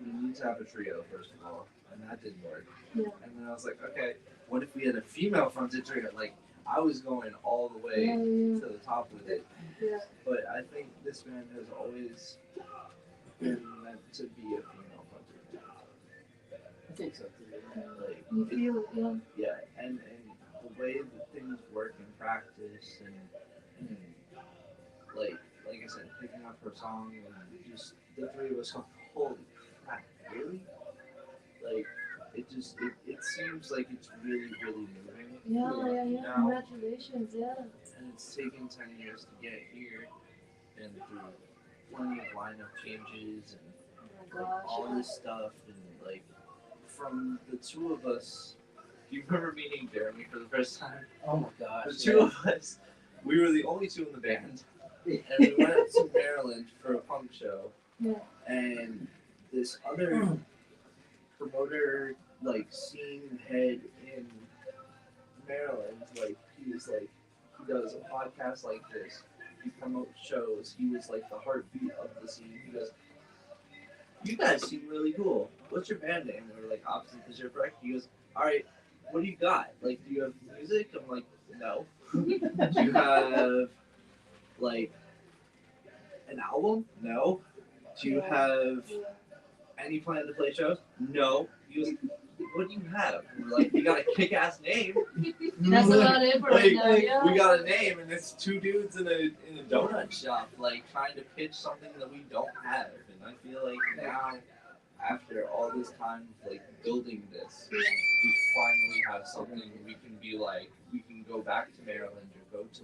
we need to have a trio first of all, and that didn't work. Yeah. And then I was like, okay, what if we had a female fronted trio? Like I was going all the way to the top with it. Yeah. But I think this band has always been meant to be a female fronted band. I think so too. Like, You feel it, yeah. yeah, and the way that things work in practice and like I said, picking up her song and just the three of us going, holy crap, really? Like it seems like it's really moving. Yeah. Now, Congratulations, yeah. and it's taken 10 years to get here and through plenty of lineup changes and Oh my like, gosh. all this stuff and like from the two of us. Do you remember meeting Jeremy for the first time? Oh my gosh. The two of us, we were the only two in the band, and we went out to Maryland for a punk show. Yeah. And this other promoter, like scene head in Maryland, like he was like he does a podcast like this. He promotes shows. He was like the heartbeat of the scene. He goes, you guys seem really cool. What's your band name? We're like, Opposite the Shipwreck. He goes, all right, what do you got? Like, do you have music? I'm like, no. Do you have like an album? No. Do you have any plan to play shows? No. He goes, what do you have? And we're like, we got a kick-ass name. That's about it for right now. Yeah. We got a name, and it's two dudes in a donut shop, like trying to pitch something that we don't have. And I feel like now, after all this time of like building this, we finally have something we can be like, we can go back to Maryland or go to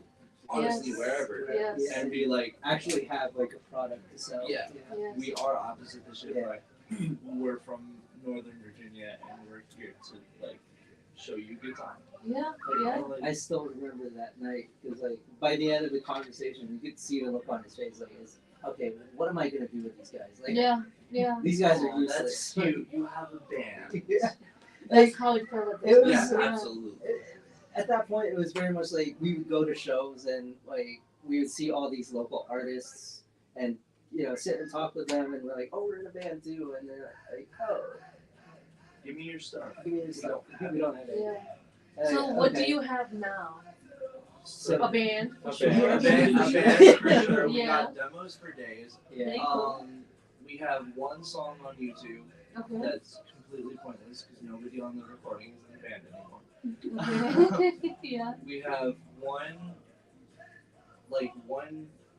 honestly wherever Yes. and be like, Actually have like a product to sell. Yeah. Yes. we are opposite the shipwreck. We're from Northern Virginia, and we're here to like show you a good time. Yeah. Yeah. I still remember that night because like by the end of the conversation, you could see the look on his face like, okay, what am I gonna do with these guys? Like, Yeah. Yeah. these guys are Oh, useless. that's cute. You have a band. Yeah. That's how it felt at It this was- point. Yeah, absolutely. At that point, it was very much like we would go to shows and like we would see all these local artists and sit and talk with them and we're like, oh, we're in a band too, and they're like, oh, Give me your stuff. give me your stuff. We don't have it. Yeah. And So I- what do okay. you have now? So- A band. A Sure. band. A band for sure. We Yeah. got demos for days. Yeah. Very cool. We have one song on YouTube Okay. that's completely pointless because nobody on the recording is in the band anymore. Okay. Yeah. We have one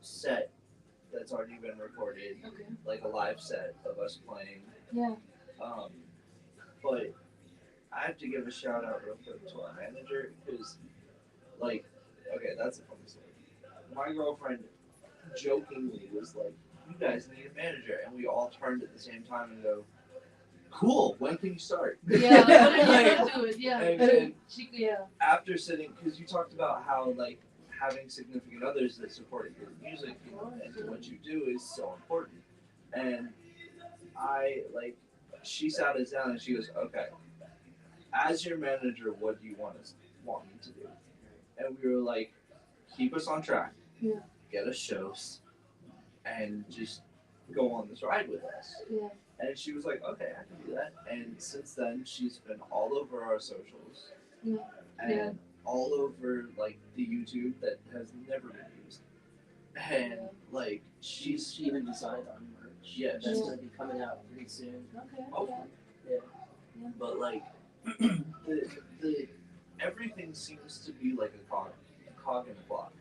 set that's already been recorded, Okay. like a live set of us playing. Yeah. But I have to give a shout out real quick to our manager because, like, okay, that's a funny story. My girlfriend jokingly was like, "You guys need a manager," and we all turned at the same time and go, "Cool. When can you start?" Yeah. What are you gonna do it? Yeah. And Yeah. after sitting, because you talked about how like having significant others that support your music and what you do is so important, and she sat us down and she goes, "Okay, as your manager, what do you want me to do?" And we were like, "Keep us on track, Yeah. get us shows, and just go on this ride with us." Yeah. And she was like, "Okay, I can do that." And since then, she's been all over our socials, Yeah. and Yeah. all over like the YouTube that has never been used. And Yeah. like She even designed our merch. Yeah, That's she's- gonna be coming out pretty soon. Okay. hopefully, Yeah. but like the everything seems to be like a cog in a clock,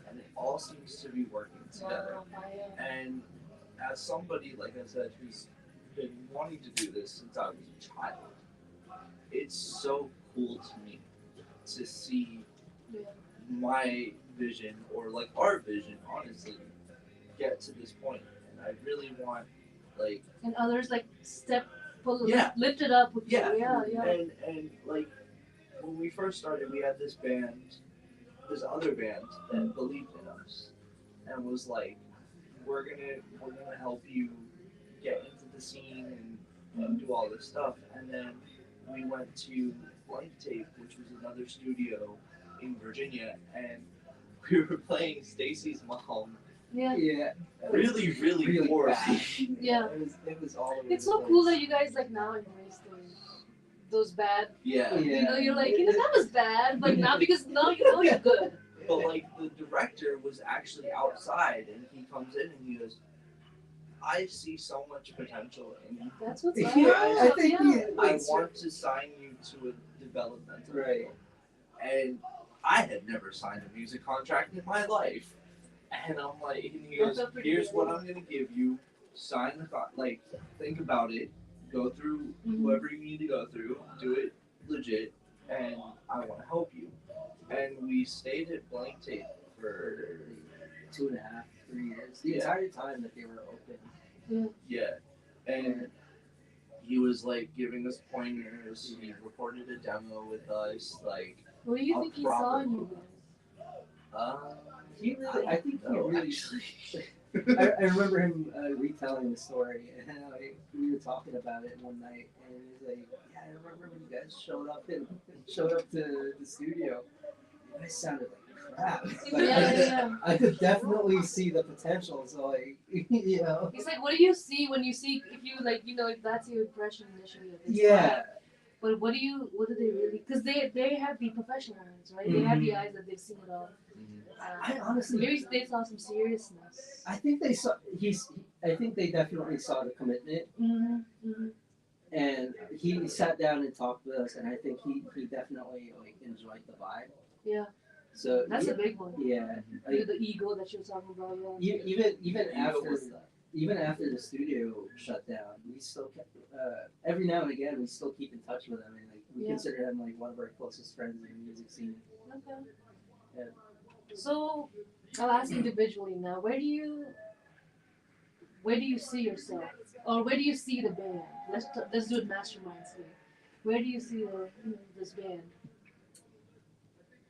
and it all seems to be working together. Wow. Yeah. And as somebody, like I said, who's been wanting to do this since I was a child, it's so cool to me to see Yeah. my vision or like our vision, honestly, get to this point. And I really want, like, And others like Yeah. lift it up with Yeah. you. Yeah. Yeah. and like when we first started, we had this other band that believed in us and was like, we're gonna help you get into the scene and do all this stuff. And then we went to Blank Tape, which was another studio in Virginia, and we were playing Stacy's mom Yeah. Yeah. really, really poorly. bad. Yeah. It was all over It's the so place. cool that you guys like now embrace those bad. Yeah. Yeah. You know, you're like, that was bad, but now because now you know you're good. But like the director was actually outside, and he comes in and he goes, "I see so much potential in you. That's what's up. Yeah, I think yeah. he, I it's- want to sign you to a developmental Right. deal." And I had never signed a music contract in my life, and I'm like, and he goes, That's pretty "Here's cool. what I'm gonna give you. Sign the like, think about it, go through Mhm. whoever you need to go through, do it legit, and I want to help you." And we stayed at Blank Tape for 2.5, 3 years. The Yeah. entire time that they were open. yeah, and he was like giving us pointers. He recorded a demo with us, like, What do you A think he saw proper- in you uh, He really, I think he know, really. actually. I remember him retelling the story, and we were talking about it one night, and he was like, "Yeah, I remember when you guys showed up to the studio. You guys sounded like crap. Yeah. I could definitely see the potential. So like, you know. He's like, what do you see when you see if you like if that's your impression initially of this Yeah. product? But what do they really? Because they have the professional ones, right? They have the eyes that they've seen it all. I honestly, Maybe they saw some seriousness. I think they saw. I think they definitely saw the commitment, and he sat down and talked with us, and I think he definitely like enjoyed the vibe. Yeah. So That's a big one. yeah. The ego that you were talking about. Yeah. Even after the studio shut down, we still kept every now and again we still keep in touch with him, and like we consider him like one of our closest friends in the music scene. Okay. Yeah. So I'll ask individually now. Where do you see yourself, or where do you see the band? Let's do it masterminds here. Where do you see this band?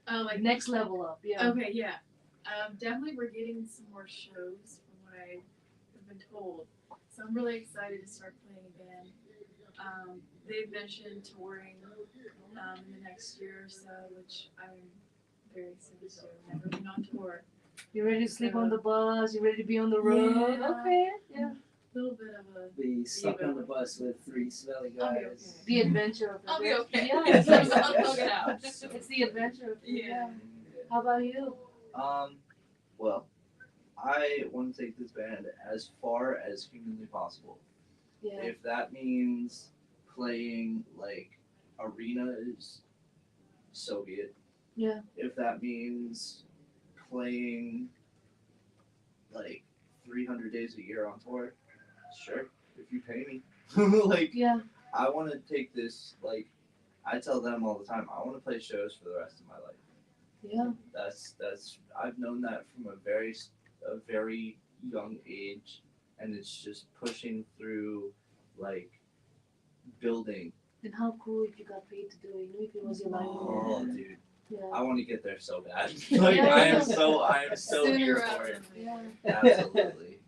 Like Next level up. Yeah. Okay, yeah. Definitely we're getting some more shows from what I have been told. So I'm really excited to start playing again. They've mentioned touring in the next year or so, which I'm very excited to. I've never been on tour. You ready to sleep on the bus? You ready to be on the road? Yeah. Okay. Yeah. A little bit of a Be stuck on the bus with three smelly I'll be guys. The adventure of it. I'll be okay. Yeah. I'll thug it out. It's the adventure of it. Yeah. How about you? Well, I want to take this band as far as humanly possible. Yeah. If that means playing like arenas, so be it. Yeah. If that means playing like 300 days a year on tour, sure. If you pay me, like Yeah. I want to take this. Like I tell them all the time, I want to play shows for the rest of my life. Yeah. That's I've known that from a very young age, and it's just pushing through like building. And how cool if you got paid to do it, even if it was your life. Oh, dude, Yeah. I want to get there so bad. Like Yeah. I am so Sooner here rather for it. than Yeah. Absolutely.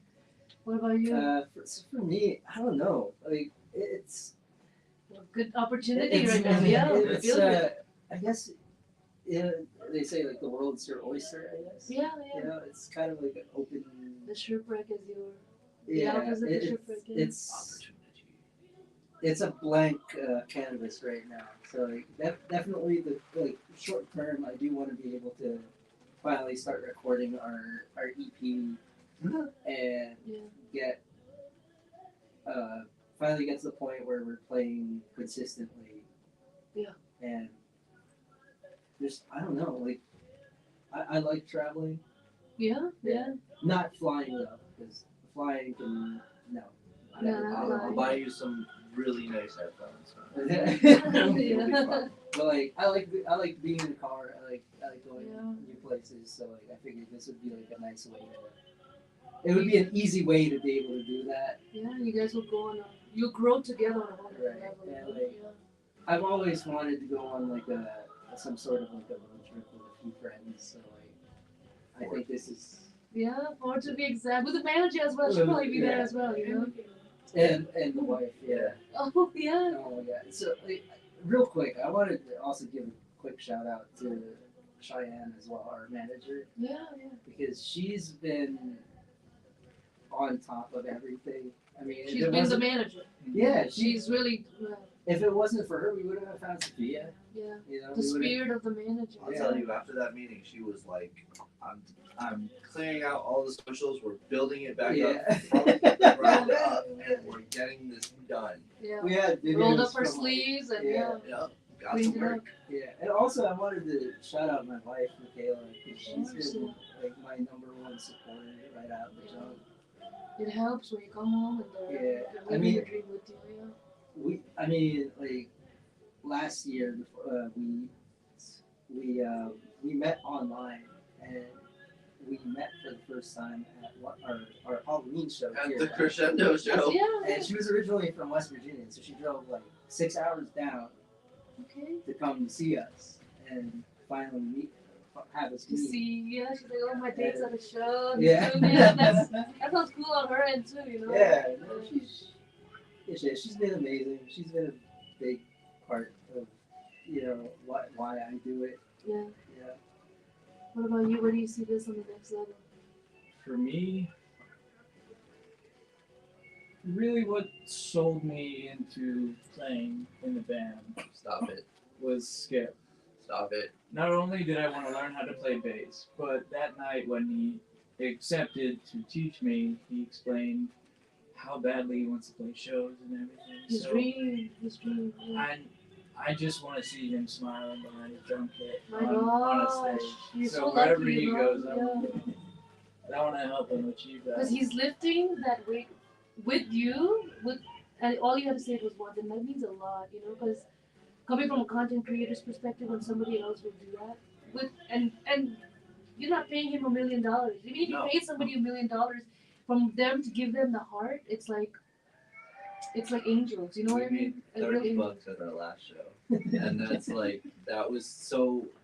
What about you? For me, I don't know. Like it's Good opportunity it's, right now. Yeah. it's Feel it. I guess yeah, they say like the world's your oyster. I guess. Yeah. You know, it's kind of like an open. The shipwreck is your. Yeah, opposite of shipwreck, yeah. It's a blank canvas right now. So like definitely the like short term, I do want to be able to finally start recording our EP and get finally get to the point where we're playing consistently. Yeah. And just I don't know, like I like traveling. Yeah. Yeah. Not flying though, because flying can no. I'll buy you some really nice headphones. It'll be Yeah. fun. But like I like being in the car. I like going Yeah. new places. So like I figured this would be like a nice way to. It would be an easy way to be able to do that. Yeah. You guys will go on. You'll grow together on a whole different Right. level. And like I've always wanted to go on like some sort of like a road trip with a few friends. So like I think this is. Yeah. Or to be exact, with the manager as well. She'll probably be there Yeah. as well. You know. And the wife, yeah. Oh yeah. Oh yeah. So like, real quick, I wanted to also give a quick shout out to Cheyenne as well, our manager, Yeah. Yeah. because she's been on top of everything. I mean, if She's it been the wasn't- manager. Yeah, She's really. If it wasn't for her, we wouldn't have found Sophia. Yeah. You know, The we would've- spirit of the manager. I'll tell you, after that meeting, she was like, I'm clearing out all the socials. We're building it back Yeah. up from the ground up, and we're getting this done. Yeah. We had videos Rolled up her from, like, sleeves and yeah. Yep, got Cleaned to it work. up. Yeah, and also I wanted to shout out my wife, Michaela, because she's course, been like my number one supporter right out of the jump. It helps when you come home and Yeah, you're I living mean- your dream with you. Yeah. I mean, like last year, we met online and we met for the first time at our Halloween show At here. the crescendo show. Yeah. And she was originally from West Virginia, so she drove like 6 hours down Okay. to come see us and finally have us To meet. see, yeah, she's like, oh, my date's at a show. Yeah. That sounds cool on her end too, you know. Yeah, no, she's been amazing. She's been a big part of why I do it. Yeah. Yeah. What about you? Where do you see this on the next level? For me, really what sold me into playing in the band Stop it. was Skip. Stop it. Not only did I want to learn how to play bass, but that night when he accepted to teach me, he explained how badly he wants to play shows and everything. His So dream, his dream. Yeah. I just want to see him smiling behind his drum kit My on a gosh, stage. you're So so wherever lucky, he huh? goes, Yeah. I want to help him achieve Because that. he's lifting that weight with you, and all you had to say was once, and that means a lot, you know. Because coming from a content creator's perspective, when somebody else will do that, and you're not paying him $1 million. Even if you No. pay somebody $1 million, from them to give them the heart, it's like angels. You know We what I made mean? Like 30 real angels. bucks at our last show, and that's like that was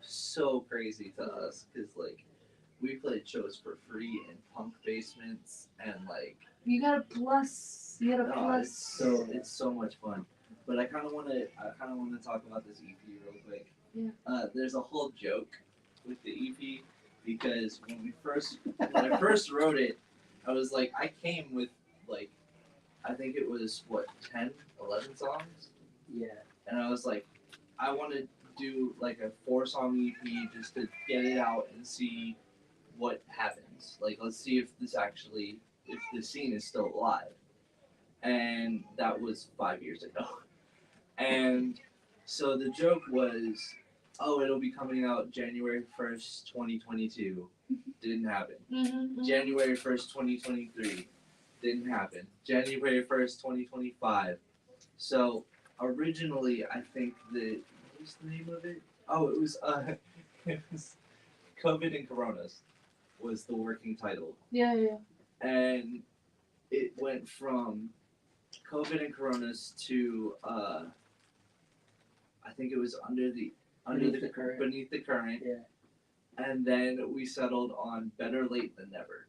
so crazy to us because like we played shows for free in punk basements and like You got a plus. You got a no, plus. it's so much fun. But I kind of want to talk about this EP real quick. Yeah. There's a whole joke with the EP because when I first wrote it, I was like I came with like I think it was what 10, 11 songs. Yeah. And I was like, I want to do like a 4-song EP just to get it out and see what happens. Like, let's see if the scene is still alive. And that was 5 years ago. And so the joke was, oh, it'll be coming out January 1st, 2022. Didn't happen. Mm-hmm. January 1st, 2023. Didn't happen. January 1st, 2025. So originally, I think what was the name of it? Oh, it was it was COVID and Coronas was the working title, Yeah, yeah. and it went from COVID and Coronas to I think it was Beneath the Current. beneath the current, Yeah. and then we settled on better late than never.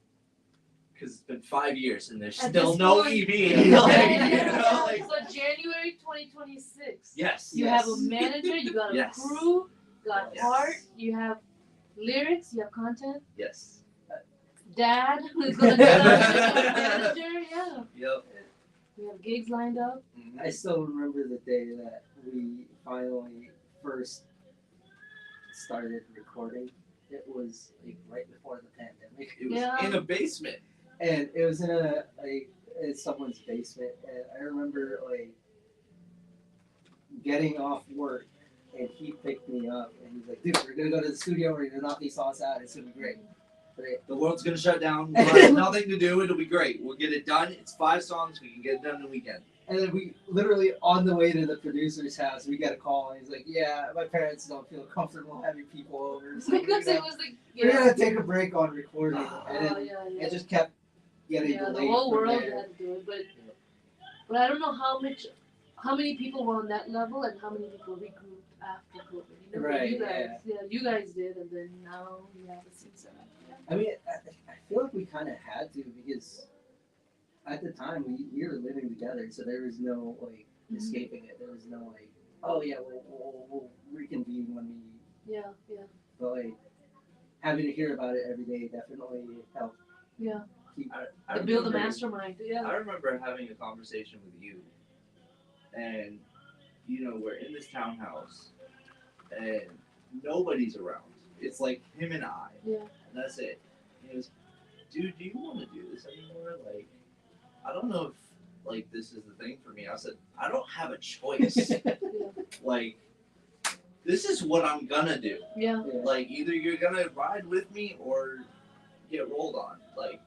Because it's been 5 years and there's At still this no point- EV. Yeah, Like, yeah, you yeah. know, like, So January 2026. yes. You yes. have a manager, you got a Yes. crew, you got Yes. art, you have lyrics, you have content. Yes. Dad who's gonna do the manager, yeah. Yep. We have gigs lined up. I still remember the day that we finally first started recording. It was like right before the pandemic, It was Yeah. in a basement. and it was in someone's basement. And I remember like getting off work, and he picked me up, and he's like, "Dude, we're gonna go to the studio. We're gonna knock these songs out. It's gonna be great." Right. The world's gonna shut down. We'll have nothing to do. It'll be great. We'll get it done. It's 5 songs. We can get it done in a weekend. And then we literally on the way to the producer's house, we got a call, and he's like, "Yeah, my parents don't feel comfortable having people over, so Because we're it gonna, was like, we're yeah. gonna take a break on recording." And Oh, then yeah, yeah. it just kept getting Yeah, the delayed whole from world there. had to do it, but I don't know how many people were on that level and how many people regrouped after COVID. You know, Right, you guys, you guys did, and then now you have a scene set up. Yeah. I mean, I feel like we kind of had to because at the time we were living together, so there was no like Mhm. escaping it. There was no like, "Oh yeah, we'll reconvene when we." Yeah, yeah, But like having to hear about it every day definitely helped. yeah. I To build a remember- mastermind. Yeah. I remember having a conversation with you, and you know we're in this townhouse, and nobody's around. It's like him and I, Yeah. and that's it. And he goes, "Dude, do you want to do this anymore? Like, I don't know if like this is the thing for me." I said, "I don't have a choice. Like, this is what I'm gonna do. Yeah. Like, either you're gonna ride with me or get rolled on. Like."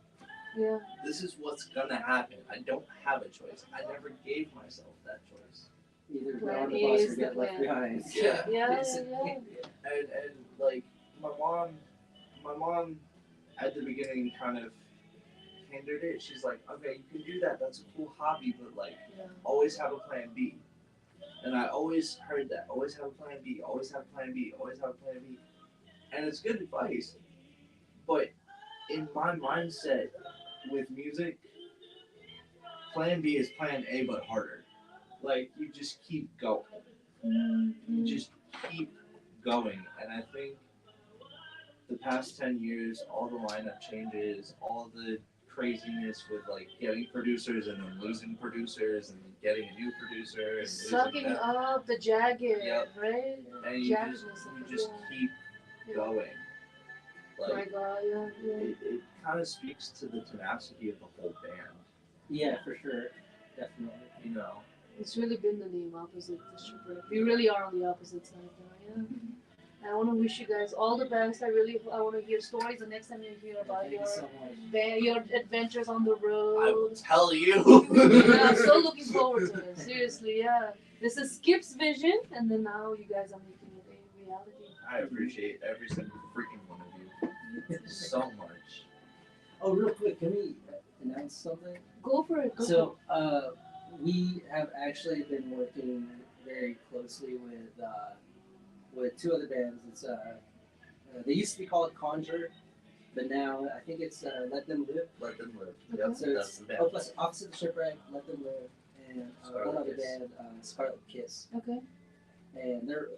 Yeah. This is what's gonna happen. I don't have a choice. I never gave myself that choice. Either go Plan on the bus is or the get left plan. behind. Yeah. Yeah, It's- yeah. And like my mom at the beginning kind of hindered it. She's like, okay, you can do that. That's a cool hobby, but like Yeah. always have a plan B. And I always heard that. Always have a plan B. Always have a plan B. Always have a plan B. And it's good advice. But in my mindset with music, plan B is plan A but harder. Like you just keep going. You Mm-hmm. just keep going. And I think the past 10 years, all the lineup changes, all the craziness with like getting producers and then losing producers and then getting a new producer and losing Sucking them. up the jagged, Yep. right? And you Jaggedness just of you it, just yeah. keep Yeah. going. My Like God, yeah, yeah. it kind of speaks to the tenacity of the whole band. Yeah, for sure, definitely. You know. It's really been the name opposite the shipwreck. We really are on the opposite side now, yeah. And I want to wish you guys all the best. I want to hear stories the next time you hear about Thank you your so much. your adventures on the I will road. tell you. Yeah, I'm so looking forward to it. Seriously, yeah. This is Skip's vision, and then now you guys are making it a reality. I appreciate every single freaking one of you so much. Oh, real quick, can we announce something? Go for it. Go So, we have actually been working very closely with two other bands. It's they used to be called Conjure, but now I think it's Let Them Live. Let them live. Okay. Yep, So that's it's the band. Opposite the Shipwreck, Let Them Live, and Scarlet one other Kiss. band, Scarlet Kiss, for it. Okay. and they're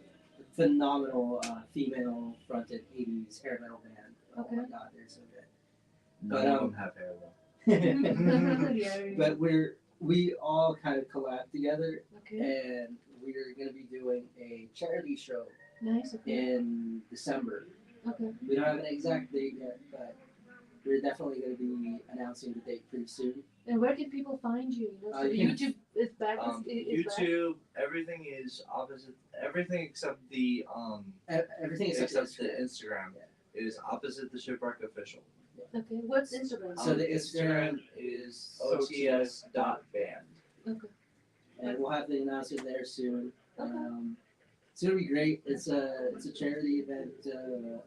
phenomenal female-fronted '80s hair metal band. Oh Okay. my God, they're so good. None But, of them have hair though. Yeah. But we all kind of collab together, Okay. and we're gonna be doing a charity show Nice. Okay. in December. Okay. We don't have an exact date yet, but we're definitely gonna be announcing the date pretty soon. And where can people find you? You know, so You can- YouTube is back. Is back. YouTube, everything is opposite. Everything except the Everything is except the Instagram is opposite the shipwreck official. Okay. What's Instagram? So the Instagram is ots.band. Okay. and we'll have the announcement there soon. Okay. It's gonna be great. It's a charity event to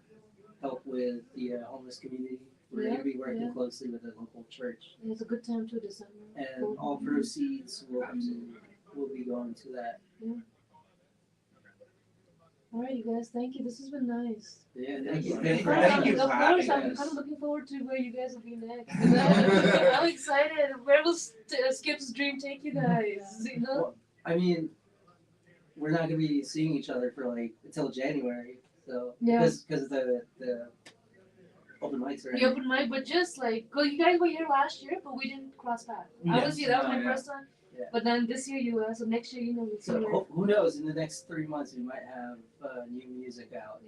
help with the homeless community. We're Yeah, gonna be working yeah. closely with a local church, And it's a good time to December. and Cool. all proceeds will be going to that. All right, you guys. Thank you. This has been nice. Yeah, Thank you. Thank you for Thank having you us. Of for course, having I'm us. kind of looking forward to where you guys will be next. I'm excited. Where will Skip's dream take you guys? You know? Well, I mean, we're not gonna be seeing each other for like until January, so Yeah. because the open mics are. The open mic, but just like, you guys were here last year, but we didn't cross paths. I was here. That was my Yeah. first time. Yeah. But then this year you were. So next year, we'll see. So who knows? In the next 3 months, we might have new music out.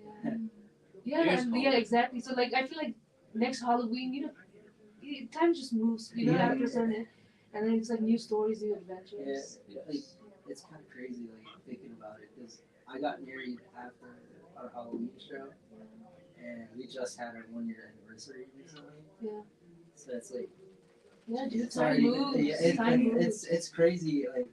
Yeah, Here's and hope. yeah, exactly. So like, I feel like next Halloween, time just moves, Yeah. after a certain, and then it's like new stories, new adventures. Like, it's kind of crazy, like thinking about it, because I got married after our Halloween show, and we just had our 1 year anniversary recently. Yeah. So it's like Yeah, dude, it's time already moves. time moves. it's crazy, like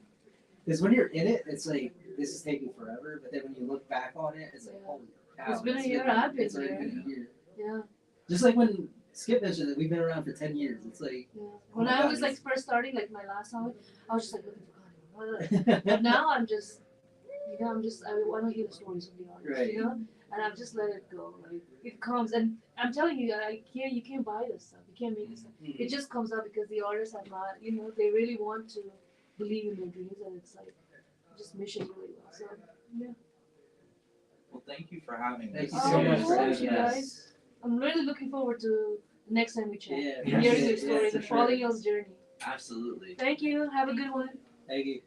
because when you're in it, it's like this is taking forever, but then when you look back on it, it's like Yeah. holy cow! It's been a year, I've been it's already here. been a year. Yeah, Just like when Skip mentioned that we've been around for 10 years. It's like yeah. Oh When my I God, was like it's- first starting, like my last Halloween, I was just like looking for Connie. But now I'm just, I want to hear the stories from the artists, Right. and I've just let it go. Like it comes, and I'm telling you, you can't buy this stuff. You can't make this stuff. It just comes out because the artists have not, they really want to believe in their dreams, and it's like just mission really well. So yeah. Well, thank you for having Thank us. you so Oh, much of for course, having you us. guys. I'm really looking forward to the next time we chat. Yeah, Yes. Hearing your Yes, stories for and sure. following your journey. Absolutely. Thank you. Have a good one. Thank you.